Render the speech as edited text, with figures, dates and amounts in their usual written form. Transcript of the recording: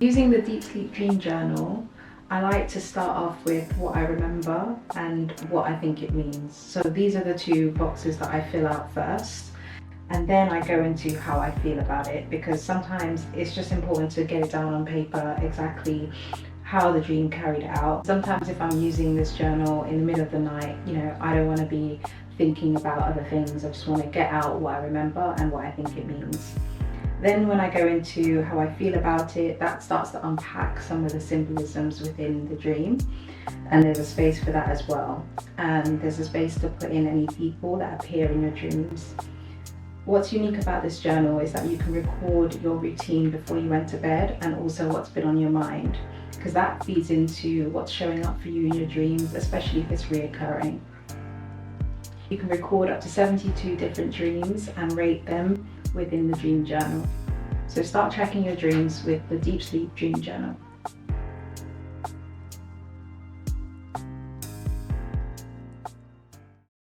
Using the Deep Sleep Dream Journal, I like to start off with what I remember and what I think it means. So these are the two boxes that I fill out first. And then I go into how I feel about it, because sometimes it's just important to get it down on paper exactly how the dream carried out. Sometimes if I'm using this journal in the middle of the night, I don't want to be thinking about other things. I just want to get out what I remember and what I think it means. Then when I go into how I feel about it, that starts to unpack some of the symbolisms within the dream. And there's a space for that as well. And there's a space to put in any people that appear in your dreams. What's unique about this journal is that you can record your routine before you went to bed, and also what's been on your mind, because that feeds into what's showing up for you in your dreams, especially if it's reoccurring. You can record up to 72 different dreams and rate them within the dream journal. So start tracking your dreams with the Deep Sleep Dream Journal.